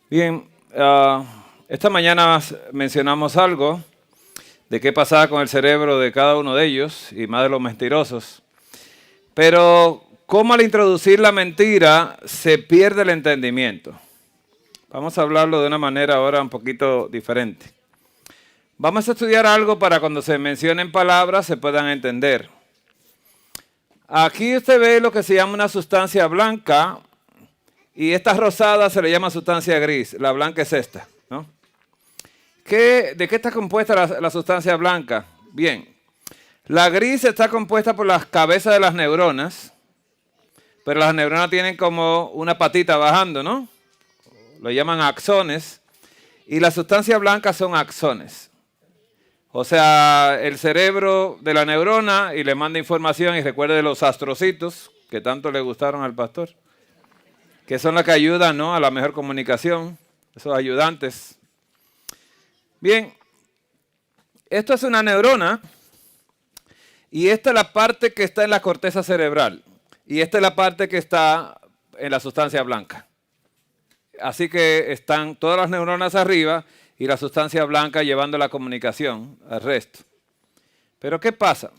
Bien, esta mañana mencionamos algo de qué pasaba con el cerebro de cada uno de ellos y más de los mentirosos. Pero, ¿cómo al introducir la mentira se pierde el entendimiento? Vamos a hablarlo de una manera ahora un poquito diferente. Vamos a estudiar algo para cuando se mencionen palabras se puedan entender. Aquí usted ve lo que se llama una sustancia blanca y esta rosada se le llama sustancia gris. La blanca es esta, ¿no? ¿De qué está compuesta la sustancia blanca? Bien, la gris está compuesta por las cabezas de las neuronas, pero las neuronas tienen como una patita bajando, ¿no? Lo llaman axones, y la sustancia blanca son axones. O sea, el cerebro de la neurona y le manda información, y recuerde de los astrocitos, que tanto le gustaron al pastor, que son las que ayudan, ¿no?, a la mejor comunicación, esos ayudantes. Bien, esto es una neurona, y esta es la parte que está en la corteza cerebral, y esta es la parte que está en la sustancia blanca. Así que están todas las neuronas arriba y la sustancia blanca llevando la comunicación al resto. Pero ¿qué pasa?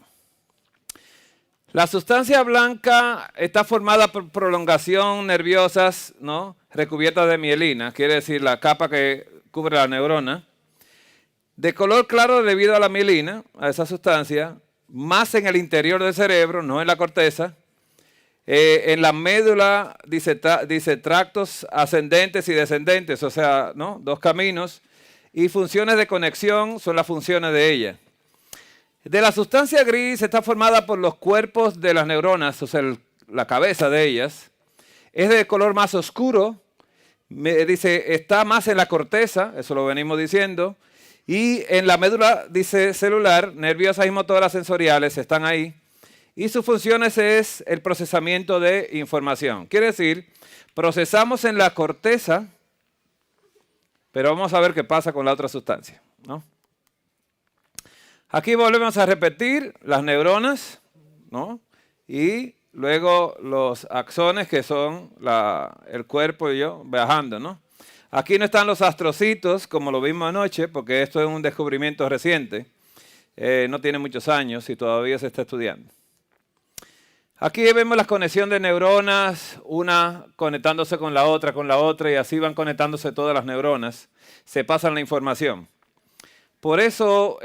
La sustancia blanca está formada por prolongación nerviosas, ¿no?, recubiertas de mielina, quiere decir la capa que cubre la neurona, de color claro debido a la mielina, a esa sustancia, más en el interior del cerebro, no en la corteza. En la médula dice tractos ascendentes y descendentes, o sea, ¿no?, dos caminos, y funciones de conexión son las funciones de ella. De la sustancia gris está formada por los cuerpos de las neuronas, o sea, la cabeza de ellas. Es de color más oscuro, dice, está más en la corteza, eso lo venimos diciendo, y en la médula, dice, celular, nerviosas y motoras sensoriales están ahí. Y sus funciones es el procesamiento de información. Quiere decir, procesamos en la corteza, pero vamos a ver qué pasa con la otra sustancia, ¿no? Aquí volvemos a repetir las neuronas, ¿no?, y luego los axones, que son el cuerpo y yo bajando, ¿no? Aquí no están los astrocitos, como lo vimos anoche, porque esto es un descubrimiento reciente. No tiene muchos años y todavía se está estudiando. Aquí vemos la conexión de neuronas, una conectándose con la otra, y así van conectándose todas las neuronas. Se pasan la información. Por eso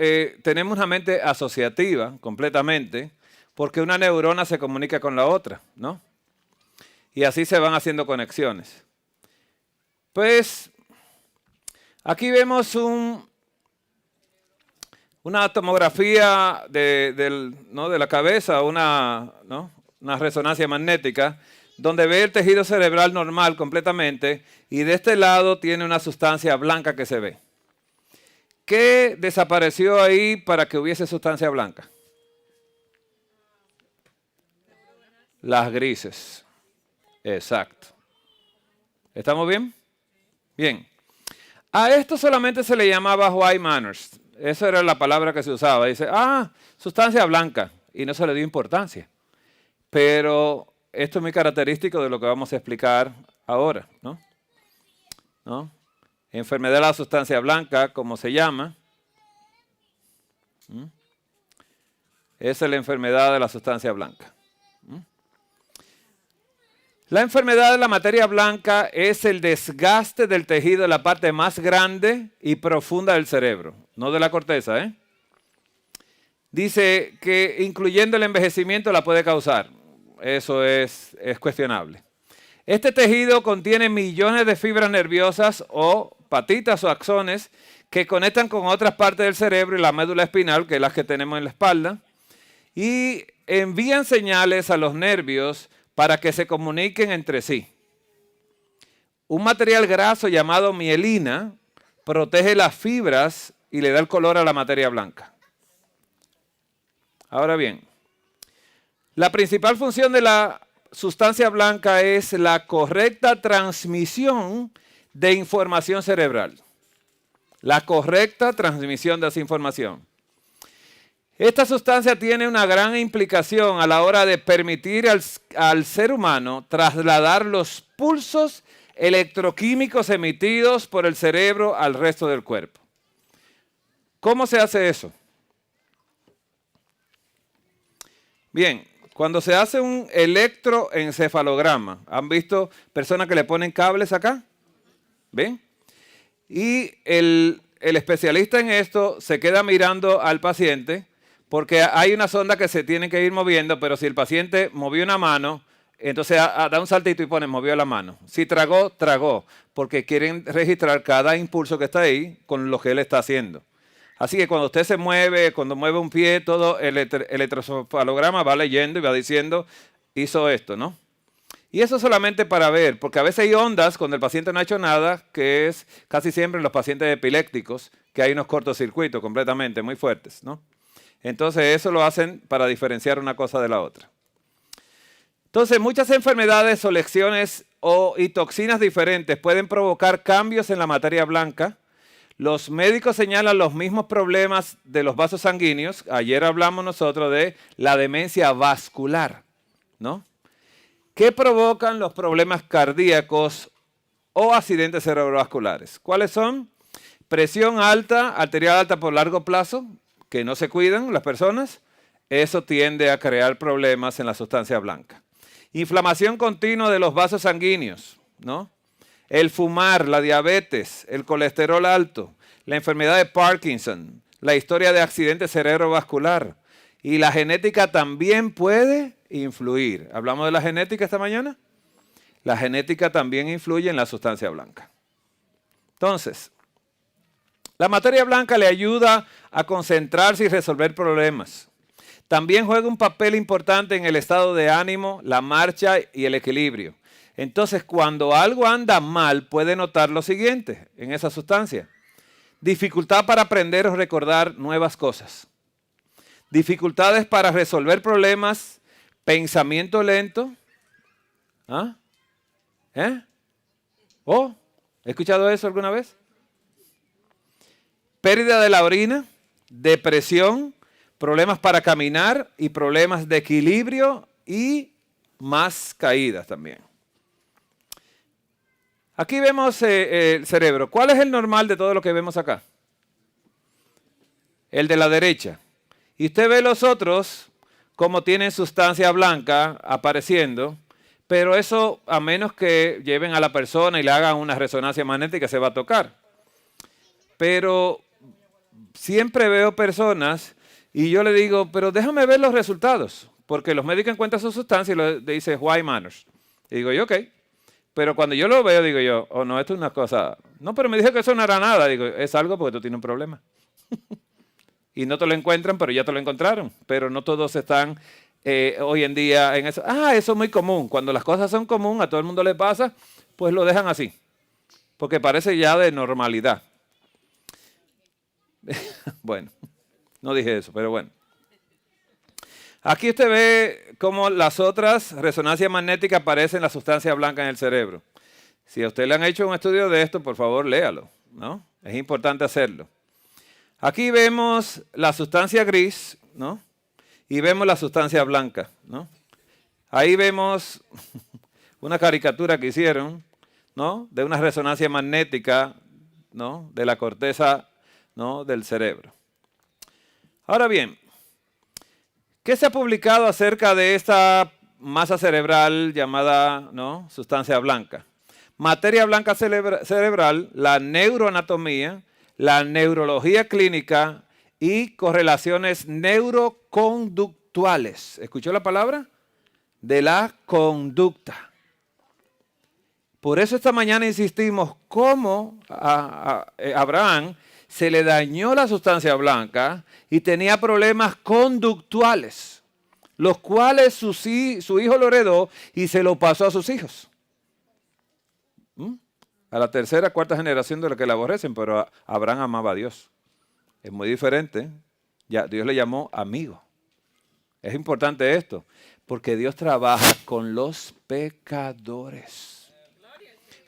tenemos una mente asociativa completamente, porque una neurona se comunica con la otra, ¿no? Y así se van haciendo conexiones. Pues aquí vemos una tomografía de la cabeza, una resonancia magnética, donde ve el tejido cerebral normal completamente, y de este lado tiene una sustancia blanca que se ve. ¿Qué desapareció ahí para que hubiese sustancia blanca? Las grises. Exacto. ¿Estamos bien? Bien. A esto solamente se le llamaba white matters. Esa era la palabra que se usaba. Dice, sustancia blanca. Y no se le dio importancia. Pero esto es muy característico de lo que vamos a explicar ahora, ¿no? Enfermedad de la sustancia blanca, como se llama. Esa es la enfermedad de la sustancia blanca. La enfermedad de la materia blanca es el desgaste del tejido de la parte más grande y profunda del cerebro, no de la corteza, ¿eh? Dice que incluyendo el envejecimiento la puede causar. Eso es cuestionable. Este tejido contiene millones de fibras nerviosas o patitas o axones que conectan con otras partes del cerebro y la médula espinal, que es la que tenemos en la espalda, y envían señales a los nervios para que se comuniquen entre sí. Un material graso llamado mielina protege las fibras y le da el color a la materia blanca. Ahora bien, la principal función de la sustancia blanca es la correcta transmisión de información cerebral. La correcta transmisión de esa información. Esta sustancia tiene una gran implicación a la hora de permitir al ser humano trasladar los pulsos electroquímicos emitidos por el cerebro al resto del cuerpo. ¿Cómo se hace eso? Bien, cuando se hace un electroencefalograma, ¿han visto personas que le ponen cables acá? ¿Ven? Y el especialista en esto se queda mirando al paciente porque hay una sonda que se tiene que ir moviendo, pero si el paciente movió una mano, entonces da un saltito y pone movió la mano. Si tragó, tragó, porque quieren registrar cada impulso que está ahí con lo que él está haciendo. Así que cuando usted se mueve, cuando mueve un pie, todo el electroencefalograma va leyendo y va diciendo, hizo esto, ¿no? Y eso solamente para ver, porque a veces hay ondas cuando el paciente no ha hecho nada, que es casi siempre en los pacientes epilépticos, que hay unos cortocircuitos completamente muy fuertes, ¿no? Entonces eso lo hacen para diferenciar una cosa de la otra. Entonces muchas enfermedades o lecciones y toxinas diferentes pueden provocar cambios en la materia blanca. Los médicos señalan los mismos problemas de los vasos sanguíneos. Ayer hablamos nosotros de la demencia vascular, ¿no? ¿Qué provocan los problemas cardíacos o accidentes cerebrovasculares? ¿Cuáles son? Presión alta, arterial alta por largo plazo, que no se cuidan las personas. Eso tiende a crear problemas en la sustancia blanca. Inflamación continua de los vasos sanguíneos, ¿no? El fumar, la diabetes, el colesterol alto, la enfermedad de Parkinson, la historia de accidente cerebrovascular. Y la genética también puede influir. ¿Hablamos de la genética esta mañana? La genética también influye en la sustancia blanca. Entonces, la materia blanca le ayuda a concentrarse y resolver problemas. También juega un papel importante en el estado de ánimo, la marcha y el equilibrio. Entonces, cuando algo anda mal, puede notar lo siguiente en esa sustancia. Dificultad para aprender o recordar nuevas cosas. Dificultades para resolver problemas, pensamiento lento. ¿Ah? ¿Oh? ¿He escuchado eso alguna vez? Pérdida de la orina, depresión, problemas para caminar y problemas de equilibrio y más caídas también. Aquí vemos el cerebro. ¿Cuál es el normal de todo lo que vemos acá? El de la derecha. Y usted ve los otros como tienen sustancia blanca apareciendo, pero eso a menos que lleven a la persona y le hagan una resonancia magnética se va a tocar. Pero siempre veo personas y yo le digo, pero déjame ver los resultados, porque los médicos encuentran su sustancia y le dicen, why matters. Y digo yo, ok. Pero cuando yo lo veo, digo yo, oh no, esto es una cosa. No, pero me dijo que eso no era nada. Digo, es algo porque tú tienes un problema. Y no te lo encuentran, pero ya te lo encontraron. Pero no todos están hoy en día en eso. Eso es muy común. Cuando las cosas son comunes, a todo el mundo le pasa, pues lo dejan así. Porque parece ya de normalidad. Bueno, no dije eso, pero bueno. Aquí usted ve cómo las otras resonancias magnéticas aparecen en la sustancia blanca en el cerebro. Si a usted le han hecho un estudio de esto, por favor, léalo, ¿no? Es importante hacerlo. Aquí vemos la sustancia gris, ¿no? Y vemos la sustancia blanca, ¿no? Ahí vemos una caricatura que hicieron, ¿no? De una resonancia magnética, ¿no? De la corteza, ¿no? Del cerebro. Ahora bien, ¿qué se ha publicado acerca de esta masa cerebral llamada, ¿no? Sustancia blanca? Materia blanca cerebral, la neuroanatomía, la neurología clínica y correlaciones neuroconductuales. ¿Escuchó la palabra? De la conducta. Por eso esta mañana insistimos cómo a Abraham se le dañó la sustancia blanca y tenía problemas conductuales, los cuales su hijo lo heredó y se lo pasó a sus hijos. A la tercera, cuarta generación de los que le aborrecen, pero Abraham amaba a Dios. Es muy diferente. Ya Dios le llamó amigo. Es importante esto, porque Dios trabaja con los pecadores.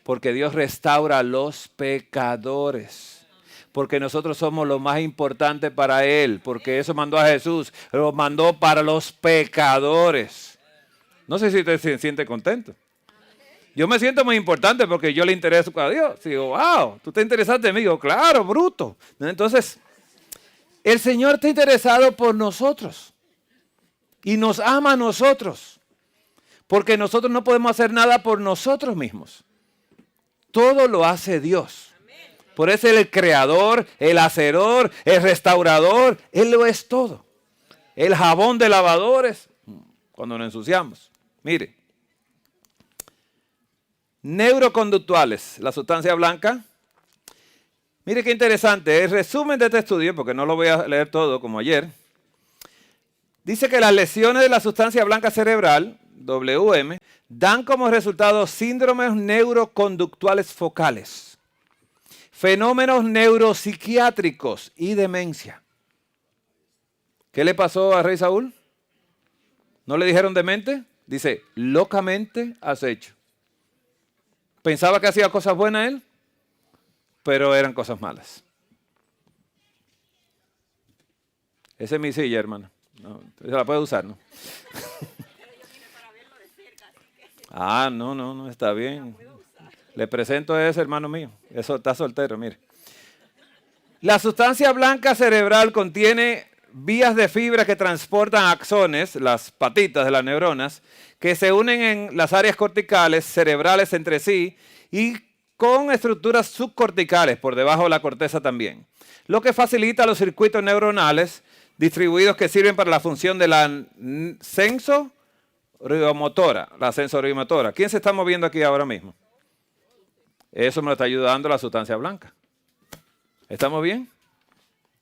Porque Dios restaura a los pecadores. Porque nosotros somos lo más importante para Él. Porque eso mandó a Jesús. Lo mandó para los pecadores. No sé si usted se siente contento. Yo me siento muy importante porque yo le intereso a Dios. Digo, wow, tú te interesaste en mí. Digo, claro, bruto. Entonces, el Señor está interesado por nosotros y nos ama a nosotros, porque nosotros no podemos hacer nada por nosotros mismos. Todo lo hace Dios. Por eso Él es el creador, el hacedor, el restaurador. Él lo es todo. El jabón de lavadores, cuando nos ensuciamos. Mire, neuroconductuales, la sustancia blanca. Mire qué interesante, el resumen de este estudio, porque no lo voy a leer todo como ayer, dice que las lesiones de la sustancia blanca cerebral, WM, dan como resultado síndromes neuroconductuales focales, fenómenos neuropsiquiátricos y demencia. ¿Qué le pasó a Rey Saúl? ¿No le dijeron demente? Dice, locamente acecho. Pensaba que hacía cosas buenas él, pero eran cosas malas. Esa es mi silla, hermano. No, se la puede usar, ¿no? Ah, no, está bien. Le presento a ese hermano mío. Eso está soltero, mire. La sustancia blanca cerebral contiene vías de fibra que transportan axones, las patitas de las neuronas, que se unen en las áreas corticales, cerebrales entre sí y con estructuras subcorticales por debajo de la corteza también, lo que facilita los circuitos neuronales distribuidos que sirven para la función de la sensorimotora. ¿Quién se está moviendo aquí ahora mismo? Eso me lo está ayudando la sustancia blanca. ¿Estamos bien?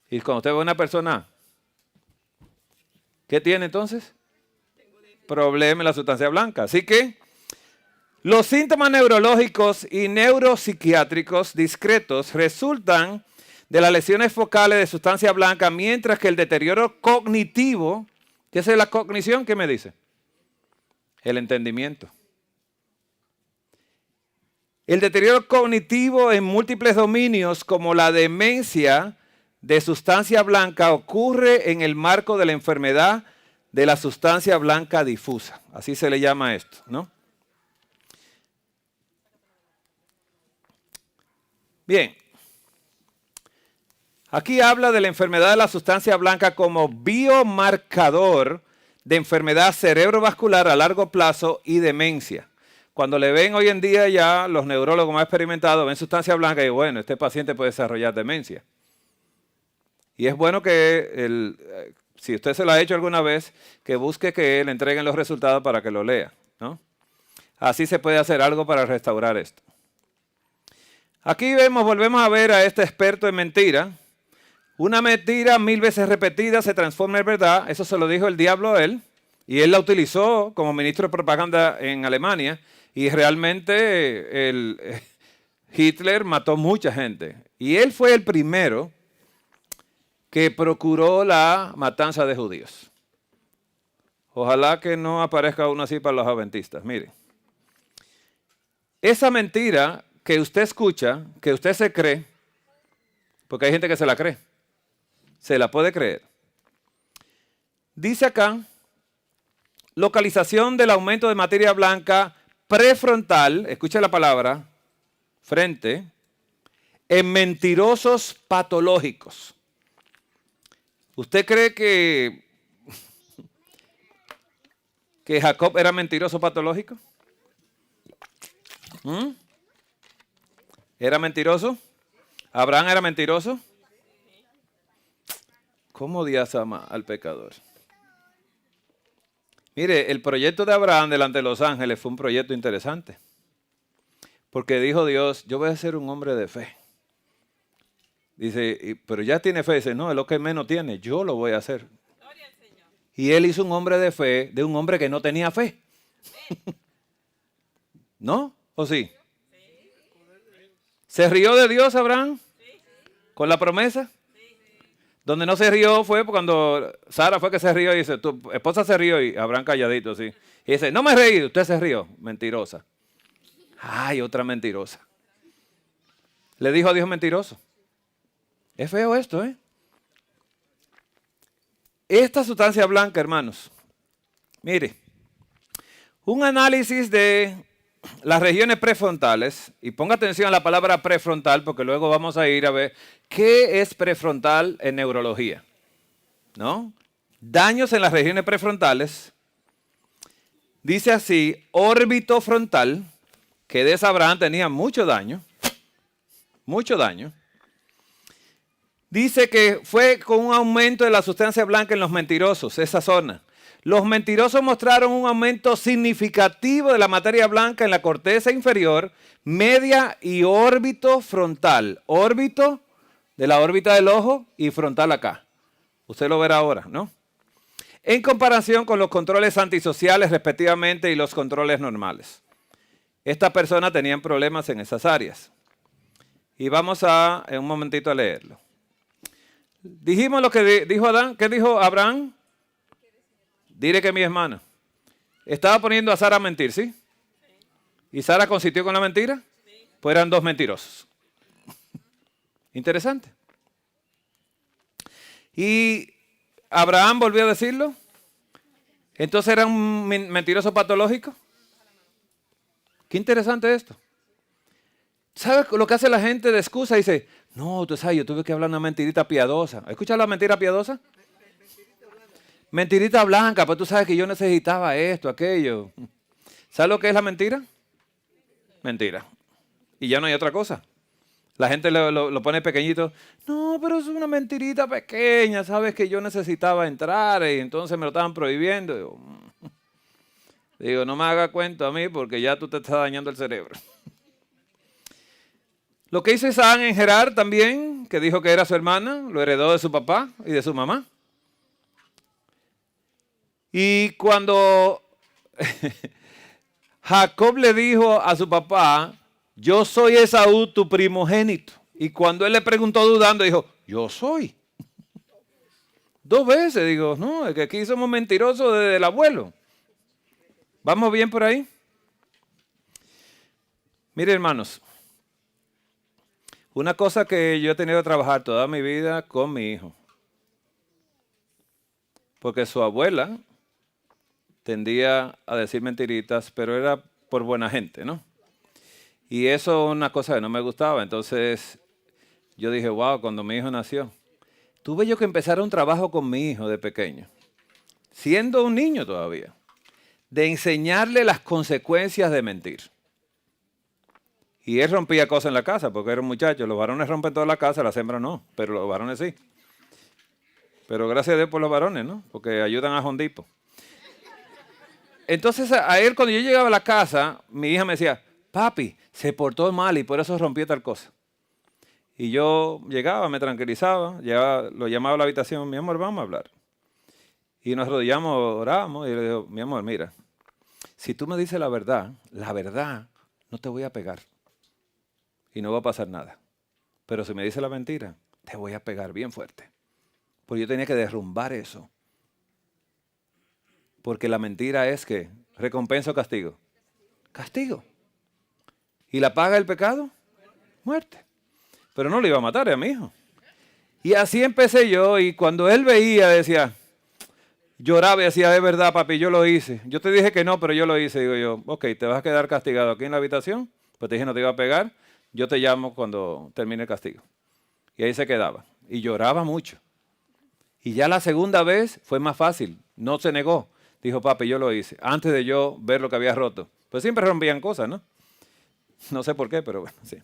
Y cuando usted ve a una persona, ¿qué tiene entonces? Problema en la sustancia blanca. Así que los síntomas neurológicos y neuropsiquiátricos discretos resultan de las lesiones focales de sustancia blanca, mientras que el deterioro cognitivo, ¿qué es la cognición? ¿Qué me dice? El entendimiento. El deterioro cognitivo en múltiples dominios, como la demencia de sustancia blanca, ocurre en el marco de la enfermedad de la sustancia blanca difusa. Así se le llama esto, ¿no? Bien. Aquí habla de la enfermedad de la sustancia blanca como biomarcador de enfermedad cerebrovascular a largo plazo y demencia. Cuando le ven hoy en día ya los neurólogos más experimentados, ven sustancia blanca y bueno, este paciente puede desarrollar demencia. Y es bueno que, si usted se lo ha hecho alguna vez, que busque que le entreguen los resultados para que lo lea, ¿no? Así se puede hacer algo para restaurar esto. Aquí volvemos a ver a este experto en mentira. Una mentira 1000 veces repetida se transforma en verdad. Eso se lo dijo el diablo a él. Y él la utilizó como ministro de propaganda en Alemania. Y realmente Hitler mató mucha gente. Y él fue el primero que procuró la matanza de judíos. Ojalá que no aparezca uno así para los adventistas. Mire, esa mentira que usted escucha, que usted se cree, porque hay gente que se la cree, se la puede creer. Dice acá, localización del aumento de materia blanca prefrontal, escucha la palabra, frente, en mentirosos patológicos. ¿Usted cree que Jacob era mentiroso patológico? ¿Era mentiroso? ¿Abraham era mentiroso? ¿Cómo Dios ama al pecador? Mire, el proyecto de Abraham delante de los ángeles fue un proyecto interesante. Porque dijo Dios, yo voy a ser un hombre de fe. Dice, pero ya tiene fe. Dice, no, es lo que menos tiene, yo lo voy a hacer. Y él hizo un hombre de fe de un hombre que no tenía fe. ¿No? ¿O sí? ¿Se rió de Dios Abraham? ¿Con la promesa? Donde no se rió fue cuando Sara fue que se rió y dice, tu esposa se rió y Abraham calladito así. Y dice, no me reí, usted se rió. Mentirosa. Ay, otra mentirosa. Le dijo a Dios mentiroso. Es feo esto, ¿eh? Esta sustancia blanca, hermanos. Mire, un análisis de las regiones prefrontales, y ponga atención a la palabra prefrontal porque luego vamos a ir a ver qué es prefrontal en neurología, ¿no? Daños en las regiones prefrontales. Dice así, órbito frontal, que de esa Abraham tenía mucho daño. Mucho daño. Dice que fue con un aumento de la sustancia blanca en los mentirosos, esa zona. Los mentirosos mostraron un aumento significativo de la materia blanca en la corteza inferior, media y órbito frontal. Órbito de la órbita del ojo y frontal acá. Usted lo verá ahora, ¿no? En comparación con los controles antisociales respectivamente y los controles normales. Estas personas tenían problemas en esas áreas. Y vamos en un momentito a leerlo. Dijimos lo que dijo Adán. ¿Qué dijo Abraham? Dile que mi hermana. Estaba poniendo a Sara a mentir, ¿sí? ¿Y Sara consintió con la mentira? Pues eran dos mentirosos. Interesante. Y Abraham volvió a decirlo. Entonces era un mentiroso patológico. Qué interesante esto. ¿Sabes lo que hace la gente de excusa? Dice, no, tú sabes, yo tuve que hablar una mentirita piadosa. ¿Escuchas la mentira piadosa? Mentirita blanca, pues tú sabes que yo necesitaba esto, aquello. ¿Sabes lo que es la mentira? Mentira. Y ya no hay otra cosa. La gente lo pone pequeñito. No, pero es una mentirita pequeña, sabes que yo necesitaba entrar y entonces me lo estaban prohibiendo. Digo, no me haga cuento a mí porque ya tú te estás dañando el cerebro. Lo que hizo Isaac en Gerar también, que dijo que era su hermana, lo heredó de su papá y de su mamá. Y cuando Jacob le dijo a su papá, yo soy Esaú, tu primogénito. Y cuando él le preguntó dudando, dijo, yo soy. 2 veces, digo, no, es que aquí somos mentirosos desde el abuelo. ¿Vamos bien por ahí? Mire, hermanos. Una cosa que yo he tenido que trabajar toda mi vida con mi hijo. Porque su abuela tendía a decir mentiritas, pero era por buena gente, ¿no? Y eso es una cosa que no me gustaba. Entonces yo dije, wow, cuando mi hijo nació, tuve yo que empezar un trabajo con mi hijo de pequeño, siendo un niño todavía, de enseñarle las consecuencias de mentir. Y él rompía cosas en la casa, porque era un muchacho. Los varones rompen toda la casa, las hembras no, pero los varones sí. Pero gracias a Dios por los varones, ¿no? Porque ayudan a Jondipo. Entonces a él, cuando yo llegaba a la casa, mi hija me decía, papi, se portó mal y por eso rompió tal cosa. Y yo llegaba, me tranquilizaba, lo llamaba a la habitación, mi amor, vamos a hablar. Y nos arrodillamos, orábamos, y le digo, mi amor, mira, si tú me dices la verdad, no te voy a pegar. Y no va a pasar nada. Pero si me dices la mentira, te voy a pegar bien fuerte. Porque yo tenía que derrumbar eso. Porque la mentira es que recompensa o castigo. Castigo. ¿Y la paga del pecado? Muerte. Pero no le iba a matar a mi hijo. Y así empecé yo, y cuando él veía, decía, lloraba y decía, de verdad, papi, yo lo hice. Yo te dije que no, pero yo lo hice. Digo yo, ok, te vas a quedar castigado aquí en la habitación, pues te dije no te iba a pegar, yo te llamo cuando termine el castigo. Y ahí se quedaba. Y lloraba mucho. Y ya la segunda vez fue más fácil, no se negó. Dijo, papi, yo lo hice, antes de yo ver lo que había roto. Pues siempre rompían cosas, ¿no? No sé por qué, pero bueno, sí.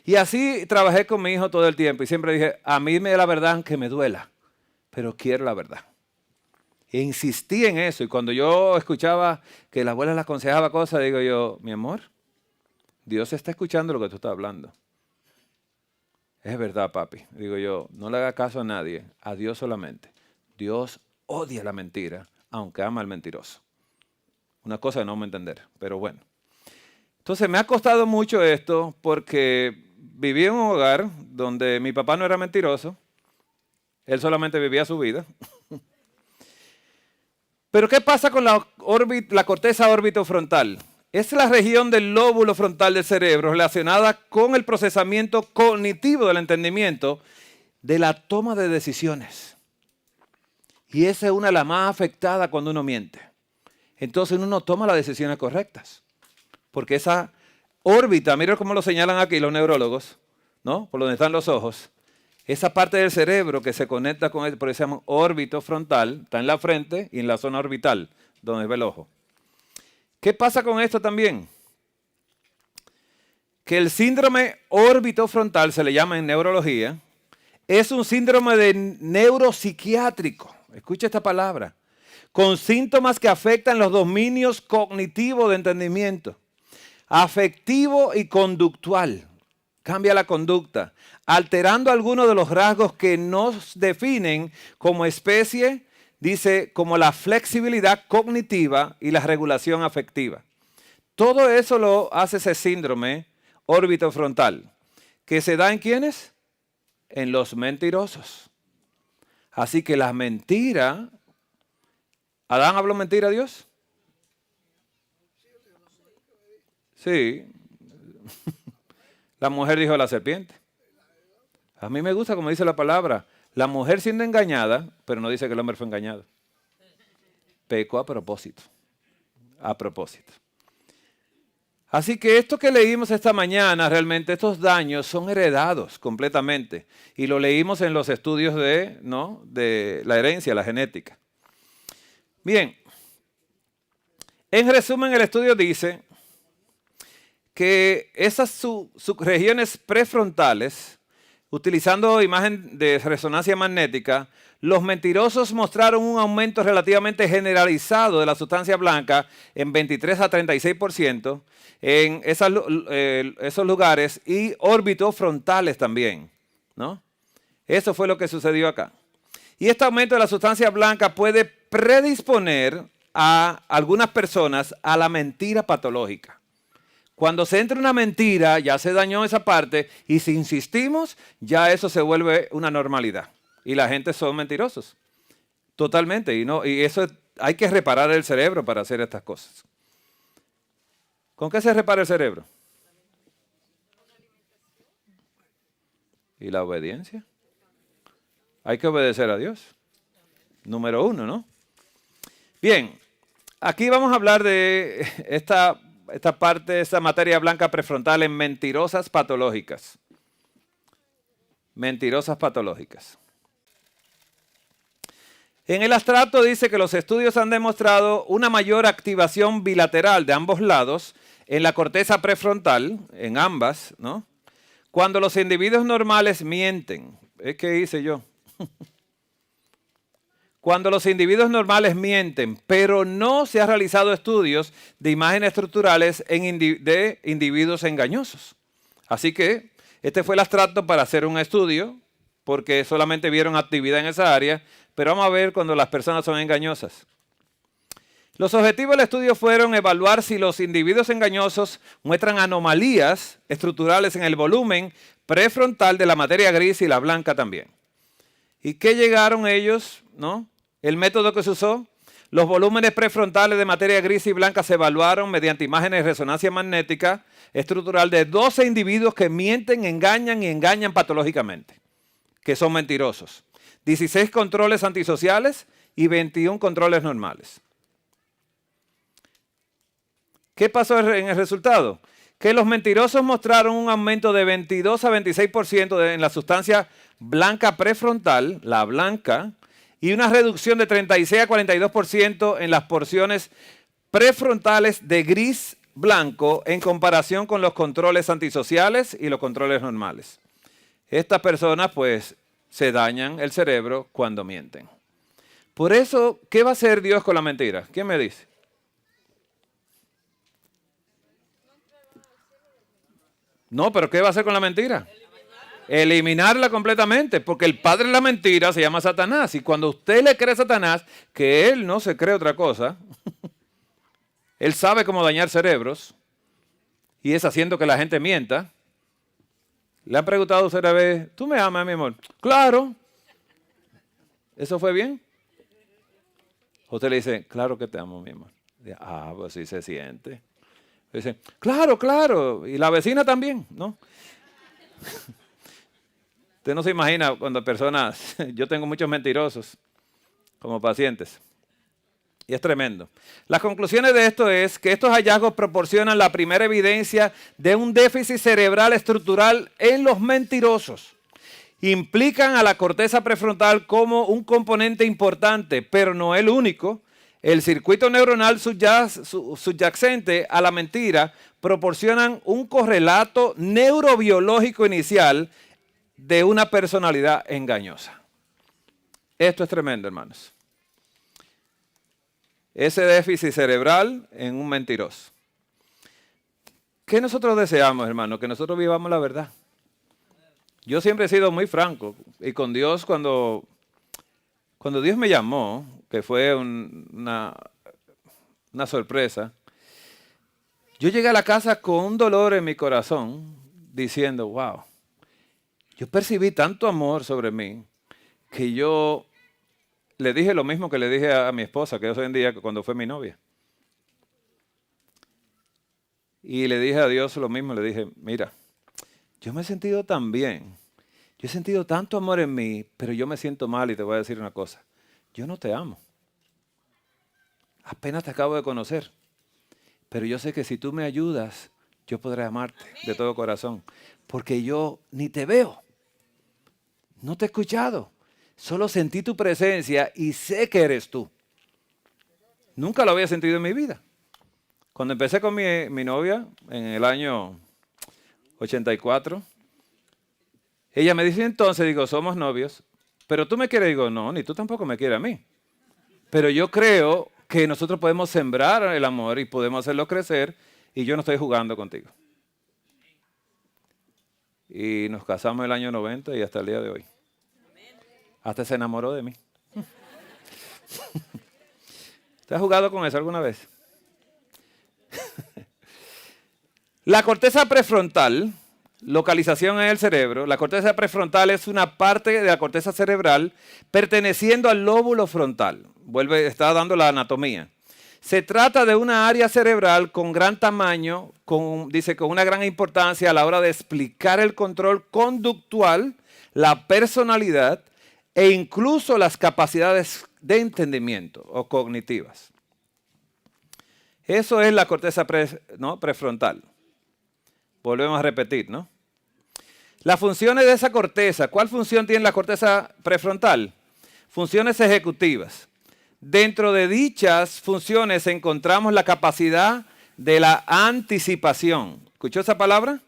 Y así trabajé con mi hijo todo el tiempo y siempre dije, a mí me da la verdad aunque me duela, pero quiero la verdad. E insistí en eso y cuando yo escuchaba que la abuela le aconsejaba cosas, digo yo, mi amor, Dios está escuchando lo que tú estás hablando. Es verdad, papi. Digo yo, no le haga caso a nadie, a Dios solamente. Dios odia la mentira, aunque ama al mentiroso. Una cosa que no me entender, pero bueno. Entonces me ha costado mucho esto porque viví en un hogar donde mi papá no era mentiroso, él solamente vivía su vida. Pero ¿qué pasa con la corteza orbitofrontal? Es la región del lóbulo frontal del cerebro relacionada con el procesamiento cognitivo del entendimiento de la toma de decisiones. Y esa es una de las más afectadas cuando uno miente. Entonces uno no toma las decisiones correctas. porque esa órbita, mira cómo lo señalan aquí los neurólogos, ¿no? Por donde están los ojos. Esa parte del cerebro que se conecta con por eso se llama órbito frontal, está en la frente y en la zona orbital, donde ve el ojo. ¿Qué pasa con esto también? Que el síndrome órbito-frontal, se le llama en neurología, es un síndrome de neuropsiquiátrico, escucha esta palabra, con síntomas que afectan los dominios cognitivos de entendimiento, afectivo y conductual. Cambia la conducta, alterando algunos de los rasgos que nos definen como especie, dice, como la flexibilidad cognitiva y la regulación afectiva. Todo eso lo hace ese síndrome órbito frontal, que se da en ¿quiénes? En los mentirosos. Así que las mentiras, ¿Adán habló mentira a Dios? Sí. La mujer dijo a la serpiente. A mí me gusta como dice la palabra, la mujer siendo engañada, pero no dice que el hombre fue engañado. Pecó a propósito. A propósito. Así que esto que leímos esta mañana, realmente estos daños son heredados completamente. Y lo leímos en los estudios de la herencia, la genética. Bien, en resumen el estudio dice que esas subregiones prefrontales, utilizando imagen de resonancia magnética, los mentirosos mostraron un aumento relativamente generalizado de la sustancia blanca en 23 a 36% en esos lugares y órbitos frontales también, ¿no? Eso fue lo que sucedió acá. Y este aumento de la sustancia blanca puede predisponer a algunas personas a la mentira patológica. Cuando se entra una mentira, ya se dañó esa parte y si insistimos, ya eso se vuelve una normalidad. Y la gente son mentirosos. Totalmente. Y eso hay que reparar el cerebro para hacer estas cosas. ¿Con qué se repara el cerebro? ¿Y la obediencia? Hay que obedecer a Dios. Número 1, ¿no? Bien, aquí vamos a hablar de esta parte, esta materia blanca prefrontal en mentirosas patológicas. Mentirosas patológicas. En el abstracto dice que los estudios han demostrado una mayor activación bilateral de ambos lados en la corteza prefrontal, en ambas, ¿no? Cuando los individuos normales mienten. ¿Qué hice yo? Cuando los individuos normales mienten, pero no se han realizado estudios de imágenes estructurales de individuos engañosos. Así que este fue el abstracto para hacer un estudio, porque solamente vieron actividad en esa área, pero vamos a ver cuando las personas son engañosas. Los objetivos del estudio fueron evaluar si los individuos engañosos muestran anomalías estructurales en el volumen prefrontal de la materia gris y la blanca también. ¿Y qué llegaron ellos, no? El método que se usó, los volúmenes prefrontales de materia gris y blanca se evaluaron mediante imágenes de resonancia magnética estructural de 12 individuos que mienten, engañan y engañan patológicamente, que son mentirosos. 16 controles antisociales y 21 controles normales. ¿Qué pasó en el resultado? Que los mentirosos mostraron un aumento de 22 a 26% en la sustancia blanca prefrontal, la blanca, y una reducción de 36 a 42% en las porciones prefrontales de gris blanco en comparación con los controles antisociales y los controles normales. Estas personas pues se dañan el cerebro cuando mienten. Por eso, ¿qué va a hacer Dios con la mentira? ¿Quién me dice? No, pero ¿qué va a hacer con la mentira? Eliminarla completamente, porque el padre de la mentira se llama Satanás. Y cuando usted le cree a Satanás, que él no se cree otra cosa, él sabe cómo dañar cerebros, y es haciendo que la gente mienta. ¿Le han preguntado usted una vez, ¿tú me amas, mi amor? Claro. ¿Eso fue bien? Usted le dice, claro que te amo, mi amor. Pues sí se siente. Dice, claro, claro. Y la vecina también, ¿no? Usted no se imagina cuando personas, yo tengo muchos mentirosos como pacientes. Y es tremendo. Las conclusiones de esto es que estos hallazgos proporcionan la primera evidencia de un déficit cerebral estructural en los mentirosos. Implican a la corteza prefrontal como un componente importante, pero no el único. El circuito neuronal subyacente a la mentira proporcionan un correlato neurobiológico inicial de una personalidad engañosa. Esto es tremendo, hermanos. Ese déficit cerebral en un mentiroso. ¿Qué nosotros deseamos, hermano? Que nosotros vivamos la verdad. Yo siempre he sido muy franco. Y con Dios, cuando Dios me llamó, que fue una sorpresa, yo llegué a la casa con un dolor en mi corazón, diciendo, wow, yo percibí tanto amor sobre mí, que yo le dije lo mismo que le dije a mi esposa, que es hoy en día cuando fue mi novia. Y le dije a Dios lo mismo, le dije, mira, yo me he sentido tan bien, yo he sentido tanto amor en mí, pero yo me siento mal y te voy a decir una cosa, yo no te amo. Apenas te acabo de conocer, pero yo sé que si tú me ayudas, yo podré amarte de todo corazón, porque yo ni te veo, no te he escuchado. Solo sentí tu presencia y sé que eres tú. Nunca lo había sentido en mi vida. Cuando empecé con mi novia en el año 84, ella me dice entonces, digo, somos novios, pero tú me quieres, digo, no, ni tú tampoco me quieres a mí. Pero yo creo que nosotros podemos sembrar el amor y podemos hacerlo crecer y yo no estoy jugando contigo. Y nos casamos el año 90 y hasta el día de hoy. Hasta se enamoró de mí. ¿Usted ha jugado con eso alguna vez? La corteza prefrontal, localización en el cerebro. La corteza prefrontal es una parte de la corteza cerebral perteneciendo al lóbulo frontal. Está dando la anatomía. Se trata de una área cerebral con gran tamaño, dice con una gran importancia a la hora de explicar el control conductual, la personalidad, e incluso las capacidades de entendimiento o cognitivas. Eso es la corteza prefrontal. Volvemos a repetir, ¿no? Las funciones de esa corteza, ¿cuál función tiene la corteza prefrontal? Funciones ejecutivas. Dentro de dichas funciones encontramos la capacidad de la anticipación. ¿Escuchó esa palabra?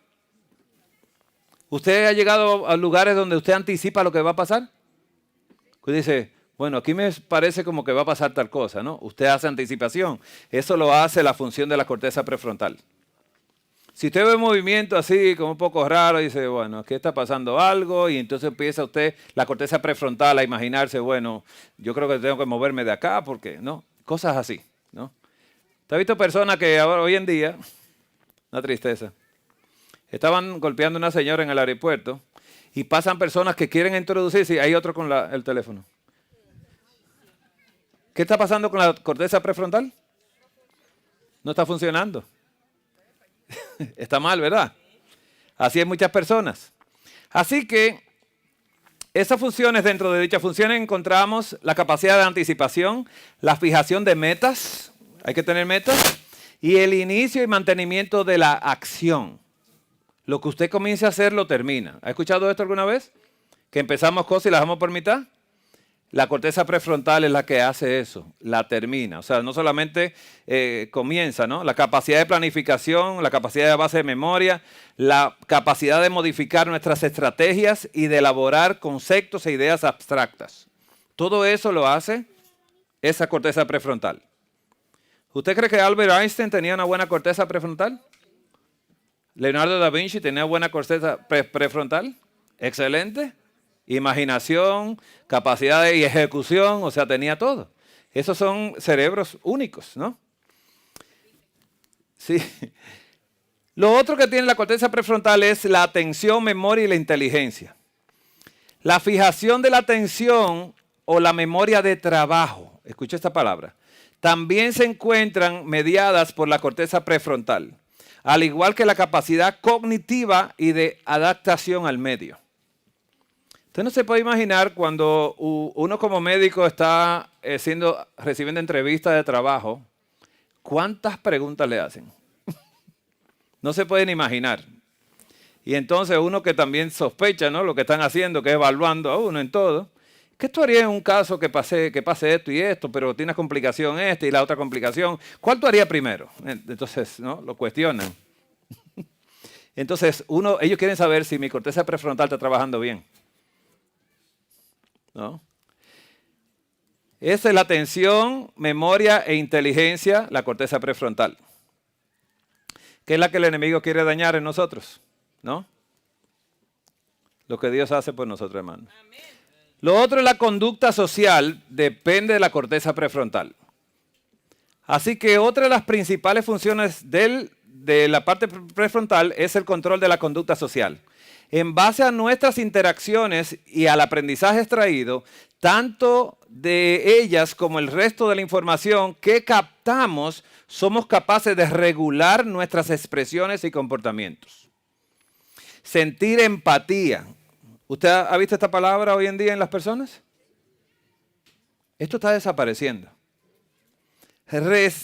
¿Usted ha llegado a lugares donde usted anticipa lo que va a pasar? Usted dice, bueno, aquí me parece como que va a pasar tal cosa, ¿no? Usted hace anticipación. Eso lo hace la función de la corteza prefrontal. Si usted ve movimiento así, como un poco raro, dice, bueno, aquí está pasando algo, y entonces empieza usted, la corteza prefrontal, a imaginarse, bueno, yo creo que tengo que moverme de acá, porque, ¿no? Cosas así, ¿no? ¿Usted ha visto personas que ahora, hoy en día, una tristeza, estaban golpeando a una señora en el aeropuerto, y pasan personas que quieren introducirse y hay otro con el teléfono. ¿Qué está pasando con la corteza prefrontal? No está funcionando. Está mal, ¿verdad? Así hay muchas personas. Así que esas funciones, dentro de dichas funciones encontramos la capacidad de anticipación, la fijación de metas, hay que tener metas, y el inicio y mantenimiento de la acción. Lo que usted comience a hacer lo termina. ¿Ha escuchado esto alguna vez? Que empezamos cosas y las dejamos por mitad. La corteza prefrontal es la que hace eso, la termina. O sea, no solamente comienza, ¿no? La capacidad de planificación, la capacidad de base de memoria, la capacidad de modificar nuestras estrategias y de elaborar conceptos e ideas abstractas. Todo eso lo hace esa corteza prefrontal. ¿Usted cree que Albert Einstein tenía una buena corteza prefrontal? ¿Leonardo da Vinci tenía buena corteza prefrontal? Excelente. Imaginación, capacidad y ejecución, o sea, tenía todo. Esos son cerebros únicos, ¿no? Sí. Lo otro que tiene la corteza prefrontal es la atención, memoria y la inteligencia. La fijación de la atención o la memoria de trabajo, escucha esta palabra, también se encuentran mediadas por la corteza prefrontal, al igual que la capacidad cognitiva y de adaptación al medio. Usted no se puede imaginar cuando uno como médico está recibiendo entrevistas de trabajo, ¿cuántas preguntas le hacen? No se pueden imaginar. Y entonces uno que también sospecha, ¿no?, lo que están haciendo, que es evaluando a uno en todo. ¿Qué tú harías en un caso que pase esto y esto, pero tiene una complicación esta y la otra complicación? ¿Cuál tú harías primero? Entonces, ¿no?, lo cuestionan. Entonces, ellos quieren saber si mi corteza prefrontal está trabajando bien, ¿no? Esa es la atención, memoria e inteligencia, la corteza prefrontal, que es la que el enemigo quiere dañar en nosotros, ¿no? Lo que Dios hace por nosotros, hermanos. Lo otro es la conducta social, depende de la corteza prefrontal. Así que otra de las principales funciones de la parte prefrontal es el control de la conducta social. En base a nuestras interacciones y al aprendizaje extraído, tanto de ellas como el resto de la información que captamos, somos capaces de regular nuestras expresiones y comportamientos. Sentir empatía. ¿Usted ha visto esta palabra hoy en día en las personas? Esto está desapareciendo.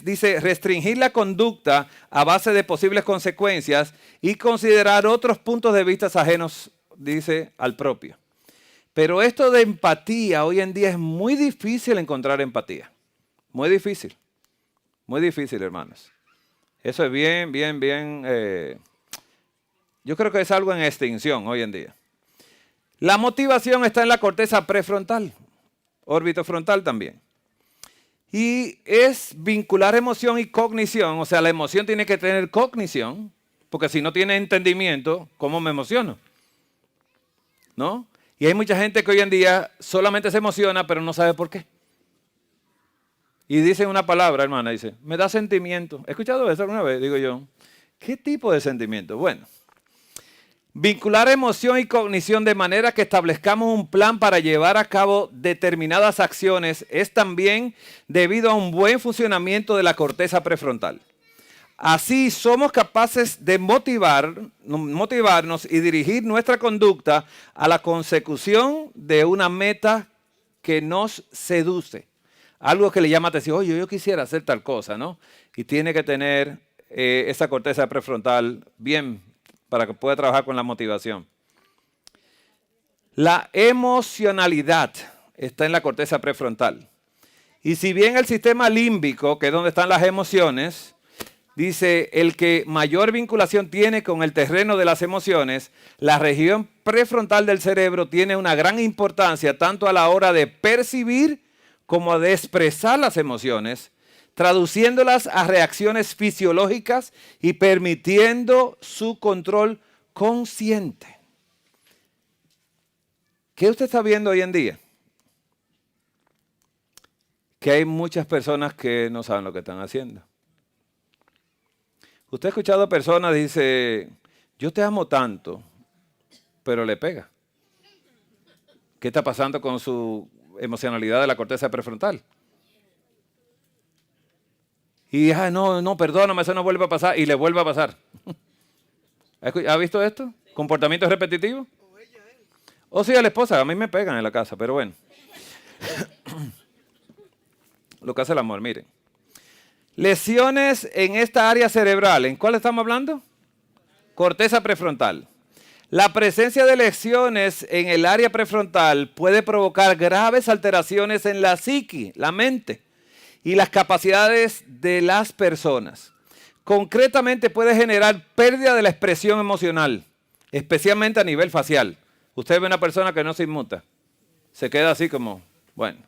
Dice, restringir la conducta a base de posibles consecuencias y considerar otros puntos de vista ajenos, dice, al propio. Pero esto de empatía hoy en día es muy difícil encontrar empatía. Muy difícil. Muy difícil, hermanos. Eso es bien. Yo creo que es algo en extinción hoy en día. La motivación está en la corteza prefrontal, órbito frontal también. Y es vincular emoción y cognición, o sea, la emoción tiene que tener cognición, porque si no tiene entendimiento, ¿cómo me emociono? ¿No? Y hay mucha gente que hoy en día solamente se emociona, pero no sabe por qué. Y dicen una palabra, hermana, dice, me da sentimiento. ¿He escuchado eso alguna vez? Digo yo, ¿qué tipo de sentimiento? Bueno, vincular emoción y cognición de manera que establezcamos un plan para llevar a cabo determinadas acciones es también debido a un buen funcionamiento de la corteza prefrontal. Así somos capaces de motivarnos y dirigir nuestra conducta a la consecución de una meta que nos seduce. Algo que le llama atención, oye, yo quisiera hacer tal cosa, ¿no? Y tiene que tener esa corteza prefrontal bien para que pueda trabajar con la motivación. La emocionalidad está en la corteza prefrontal. Y si bien el sistema límbico, que es donde están las emociones, dice el que mayor vinculación tiene con el terreno de las emociones, la región prefrontal del cerebro tiene una gran importancia tanto a la hora de percibir como de expresar las emociones, traduciéndolas a reacciones fisiológicas y permitiendo su control consciente. ¿Qué usted está viendo hoy en día? Que hay muchas personas que no saben lo que están haciendo. Usted ha escuchado a personas que dicen, yo te amo tanto, pero le pega. ¿Qué está pasando con su emocionalidad de la corteza prefrontal? Y no, perdóname, eso no vuelve a pasar. Y le vuelve a pasar. ¿Ha visto esto? ¿Comportamiento repetitivo? O sí, a la esposa. A mí me pegan en la casa, pero bueno. Lo que hace el amor, miren. Lesiones en esta área cerebral. ¿En cuál estamos hablando? Corteza prefrontal. La presencia de lesiones en el área prefrontal puede provocar graves alteraciones en la psique, la mente, y las capacidades de las personas. Concretamente puede generar pérdida de la expresión emocional, especialmente a nivel facial. Usted ve una persona que no se inmuta, se queda así como, bueno.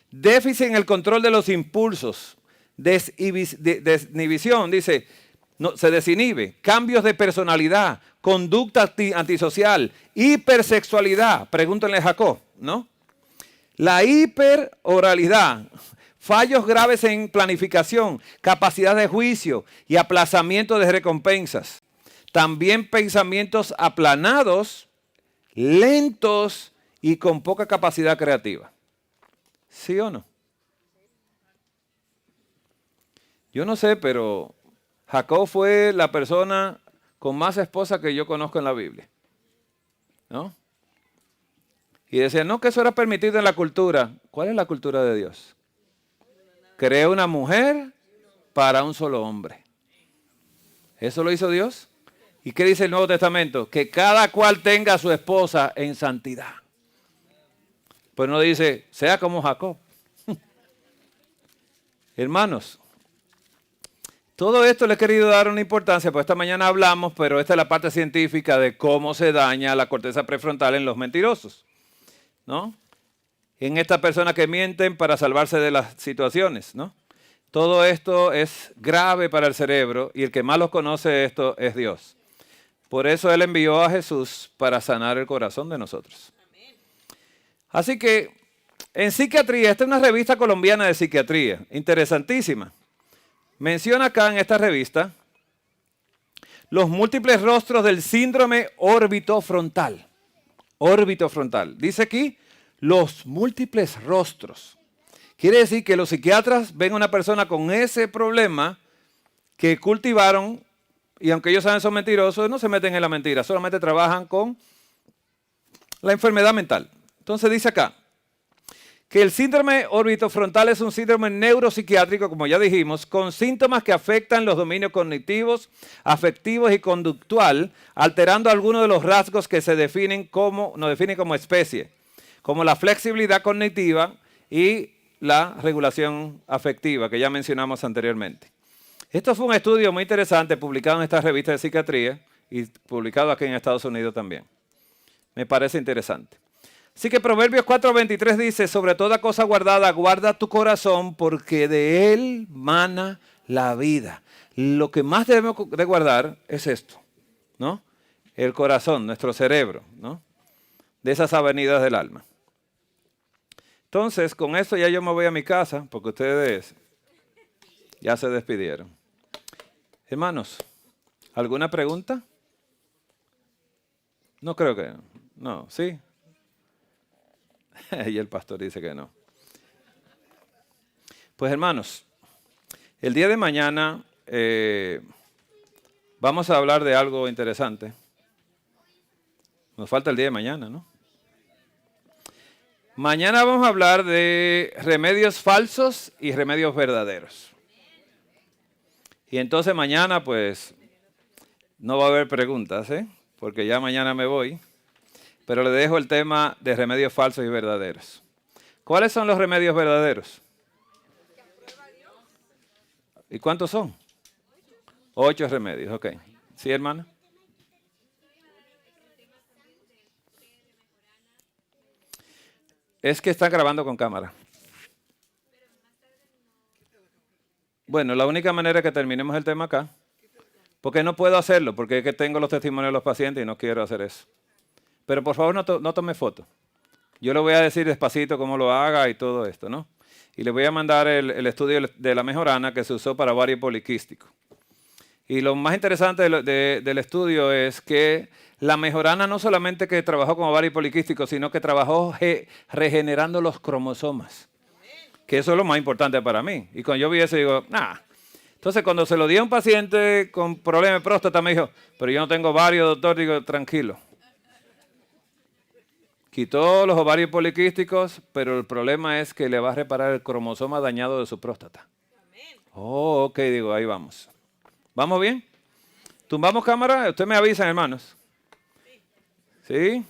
Déficit en el control de los impulsos, desinhibición, dice, no, se desinhibe, cambios de personalidad, conducta antisocial, hipersexualidad, pregúntenle a Jacob, ¿no? La hiperoralidad, fallos graves en planificación, capacidad de juicio y aplazamiento de recompensas. También pensamientos aplanados, lentos y con poca capacidad creativa. ¿Sí o no? Yo no sé, pero Jacob fue la persona con más esposas que yo conozco en la Biblia, ¿no? Y decían, no, que eso era permitido en la cultura. ¿Cuál es la cultura de Dios? Creó una mujer para un solo hombre. ¿Eso lo hizo Dios? ¿Y qué dice el Nuevo Testamento? Que cada cual tenga a su esposa en santidad. Pues no dice, sea como Jacob. Hermanos, todo esto le he querido dar una importancia, pues esta mañana hablamos, pero esta es la parte científica de cómo se daña la corteza prefrontal en los mentirosos, ¿no? En estas personas que mienten para salvarse de las situaciones, ¿no? Todo esto es grave para el cerebro y el que más los conoce esto es Dios. Por eso Él envió a Jesús para sanar el corazón de nosotros. Así que en psiquiatría, esta es una revista colombiana de psiquiatría, interesantísima. Menciona acá en esta revista los múltiples rostros del síndrome orbitofrontal. Orbitofrontal. Dice aquí los múltiples rostros. Quiere decir que los psiquiatras ven a una persona con ese problema que cultivaron y aunque ellos saben son mentirosos, no se meten en la mentira, solamente trabajan con la enfermedad mental. Entonces dice acá que el síndrome orbitofrontal es un síndrome neuropsiquiátrico, como ya dijimos, con síntomas que afectan los dominios cognitivos, afectivos y conductual, alterando algunos de los rasgos que nos definen como especie, como la flexibilidad cognitiva y la regulación afectiva, que ya mencionamos anteriormente. Esto fue un estudio muy interesante publicado en esta revista de psiquiatría y publicado aquí en Estados Unidos también. Me parece interesante. Así que Proverbios 4:23 dice, sobre toda cosa guardada, guarda tu corazón porque de él mana la vida. Lo que más debemos de guardar es esto, ¿no? El corazón, nuestro cerebro, ¿no? De esas avenidas del alma. Entonces, con esto ya yo me voy a mi casa porque ustedes ya se despidieron. Hermanos, ¿alguna pregunta? No creo que no. ¿Sí? Y el pastor dice que no. Pues hermanos, el día de mañana vamos a hablar de algo interesante. Nos falta el día de mañana, ¿no? Mañana vamos a hablar de remedios falsos y remedios verdaderos. Y entonces mañana pues no va a haber preguntas, porque ya mañana me voy. Pero le dejo el tema de remedios falsos y verdaderos. ¿Cuáles son los remedios verdaderos? ¿Y cuántos son? 8 remedios, ok. ¿Sí, hermana? Es que están grabando con cámara. Bueno, la única manera que terminemos el tema acá, porque no puedo hacerlo, porque es que tengo los testimonios de los pacientes y no quiero hacer eso. Pero por favor no tome foto. Yo le voy a decir despacito cómo lo haga y todo esto, ¿no? Y le voy a mandar el estudio de la mejorana que se usó para ovario poliquístico. Y lo más interesante del estudio es que la mejorana no solamente que trabajó con ovario poliquístico, sino que trabajó regenerando los cromosomas. Que eso es lo más importante para mí. Y cuando yo vi eso, digo, nah. Entonces, cuando se lo di a un paciente con problema de próstata, me dijo, pero yo no tengo ovario, doctor. Digo, tranquilo. Quitó los ovarios poliquísticos, pero el problema es que le va a reparar el cromosoma dañado de su próstata. Oh, ok, digo, ahí vamos. ¿Vamos bien? ¿Tumbamos cámara? Usted me avisa, hermanos. ¿Sí?